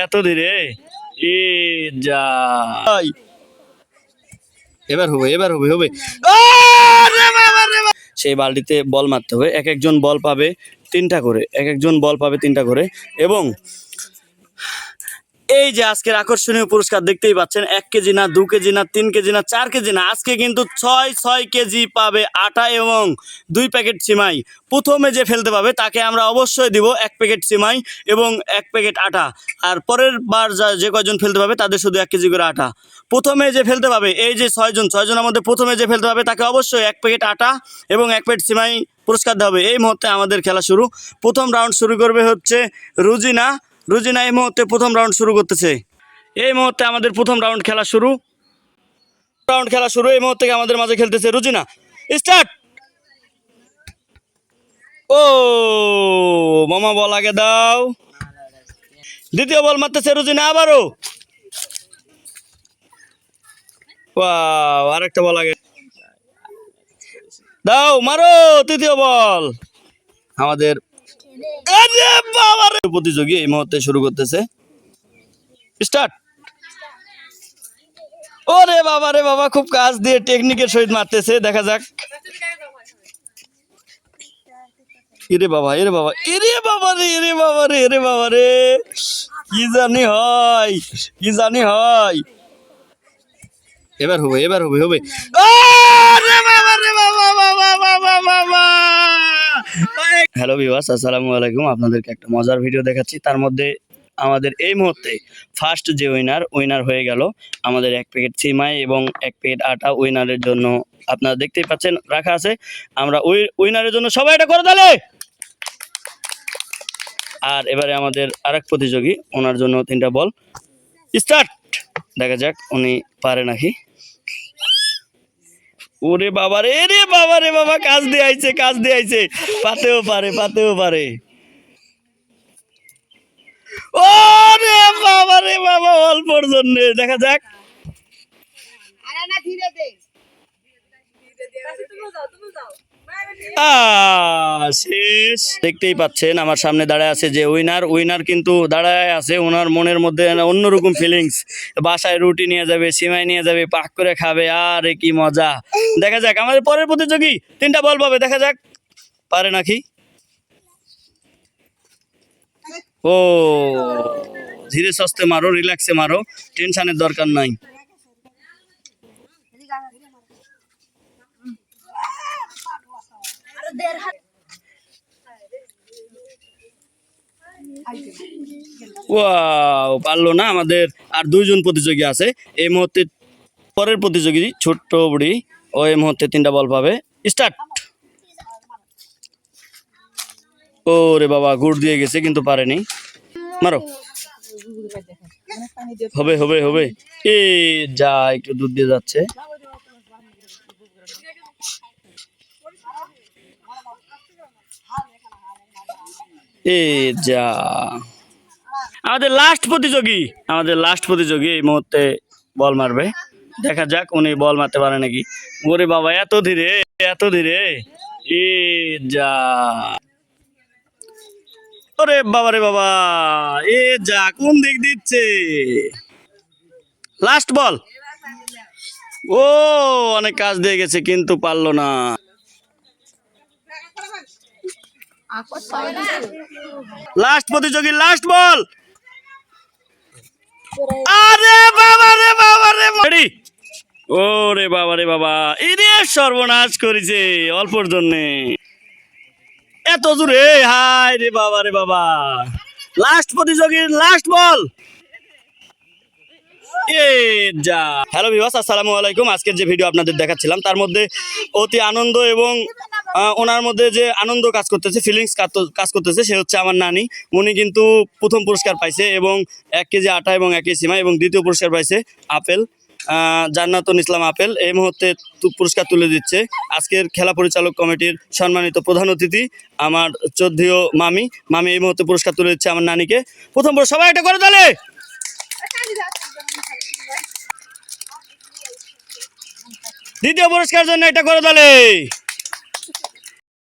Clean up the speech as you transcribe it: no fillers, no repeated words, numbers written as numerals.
এত ধীরে এ যা এবার হবে হবে সেই বালতিতে বল মারতে হবে। এক একজন বল পাবে তিনটা করে এবং এই যে আজকের আকর্ষণীয় পুরস্কার দেখতেই পাচ্ছেন, 1 কেজি না, 2 কেজি না, 3 কেজি না, 4 কেজি না, আজকে কিন্তু 6 কেজি পাবে আটা এবং 2 প্যাকেট সিমাই। প্রথমে যে ফেলতে পাবে তাকে আমরা অবশ্যই দিব 1 প্যাকেট সিমাই এবং 1 প্যাকেট আটা। আর পরের বার যে কয়জন ফেলতে পাবে তাদের শুধু 1 কেজি করে আটা। প্রথমে যে ফেলতে পাবে, এই যে 6জনের মধ্যে প্রথমে যে ফেলতে পাবে তাকে অবশ্যই 1 প্যাকেট আটা এবং 1 প্যাকেট সিমাই পুরস্কার দেওয়া হবে। এই মুহূর্তে আমাদের খেলা শুরু। প্রথম রাউন্ড শুরু করবে হচ্ছে রুজিনা এই মুহূর্তে প্রথম রাউন্ড শুরু করতেছে। এই মুহূর্তে আমাদের প্রথম রাউন্ড খেলা শুরু। এই মুহূর্তে আমাদের মাঝে খেলতেছে রুজিনা। স্টার্ট। ও মামা, বল আগে দাও। দ্বিতীয় বল মারতেছে রুজিনা আবারও। ওয়াও, আরেকটা বল আগে দাও, মারো। তৃতীয় বল আমাদের প্রতিযোগী এই মুহূর্তে শুরু করতেছে। স্টার্ট। ওরে বাবা রে বাবা, খুব কাজ দিয়ে টেকনিকের সহিত মারতেছে। দেখা যাক। এরে বাবা রে, কি জানি হয়। এবার হবে হ্যালো ভিউয়ার্স, আসসালামু আলাইকুম। আপনাদেরকে একটা মজার ভিডিও দেখাচ্ছি। তার মধ্যে আমাদের এই মুহূর্তে ফার্স্ট যে উইনার হয়ে গেল আমাদের 1 প্যাকেট সিমাই এবং 1 প্যাকেট আটা। উইনারের জন্য আপনারা দেখতেই পাচ্ছেন রাখা আছে। আমরা উইনারের জন্য সবাই এটা করে তাহলে। আর এবারে আমাদের আরেক প্রতিযোগী, ওনার জন্য 3টা বল। স্টার্ট। দেখা যাক উনি পারে নাকি। ওরে বাবা রে বাবা, কাজ দিয়ে আইছে। পাতেও পারে। ওরে বাবা রে বাবা, অল্পর জন্য। দেখা যাক। শেষ। দেখতেই পাচ্ছেন আমার সামনে দাঁড়ায় আছে যে উইনার কিন্তু দাঁড়ায় আছে। ওনার মনের মধ্যে অন্যরকম ফিলিংস। বাসায় রুটি নিয়ে যাবে, সিমাই নিয়ে যাবে, পাক করে খাবে। আরে কি মজা। দেখা যাক আমাদের পরের প্রতিযোগী 3টা বল পাবে। দেখা যাক পারে নাকি। ও ধীরে সুস্থে মারো, রিল্যাক্সে মারো, টেনশনের দরকার নাই। ওয়াও, পারলো না। আমাদের আর 2 জন প্রতিযোগী আছে। এই মুহূর্তে পরের প্রতিযোগী ছোট্ট বুড়ি, ও এই মুহূর্তে 3টা বল পাবে। স্টার্ট। ওরে বাবা, গুড় দিয়ে গেছে কিন্তু পারেনি। মারো। হবে। এ যা, একটু দুধ দিয়ে যাচ্ছে। এ যা, আমাদের লাস্ট প্রতিযোগী এই মুহূর্তে বল মারবে। দেখা যাক উনি বল মারতে পারে নাকি। ওরে বাবা, এত ধীরে এ যা। ওরে বাবা রে বাবা, এ যা, কোন দিক দিচ্ছে। লাস্ট বল। ও অনেক কাজ দিয়ে গেছে কিন্তু পারলো না। লাস্ট প্রতিযোগী, লাস্ট বল। আরে বাবা রে রেডি। ওরে বাবা রে বাবা, এরে সর্বনাশ করেছে অল্পর জন্য। এত জোরে, হায় রে বাবা। লাস্ট প্রতিযোগীর লাস্ট বল। হ্যালো ভিউয়ার্স, আসসালামু আলাইকুম। আজকের যে ভিডিও আপনাদের দেখাচ্ছিলাম তার মধ্যে অতি আনন্দ এবং ওনার মধ্যে যে আনন্দ কাজ করতেছে, ফিলিংস কাজ করতেছে, সে হচ্ছে আমার নানি। উনি কিন্তু প্রথম পুরস্কার পাইছে এবং 1 কেজি আটা এবং 1 কেজি সিমাই, এবং দ্বিতীয় পুরস্কার পাইছে আপেল, জান্নাতুল ইসলাম আপেল। এই মুহূর্তে পুরস্কার তুলে দিচ্ছে আজকের খেলা পরিচালক কমিটির সম্মানিত প্রধান অতিথি আমার চৌধুরী মামি এই মুহূর্তে পুরস্কার তুলে দিচ্ছে আমার নানিকে। প্রথম সবাই এটা করে তাহলে। দ্বিতীয় পুরস্কার জন্য এটা করে তাহলে।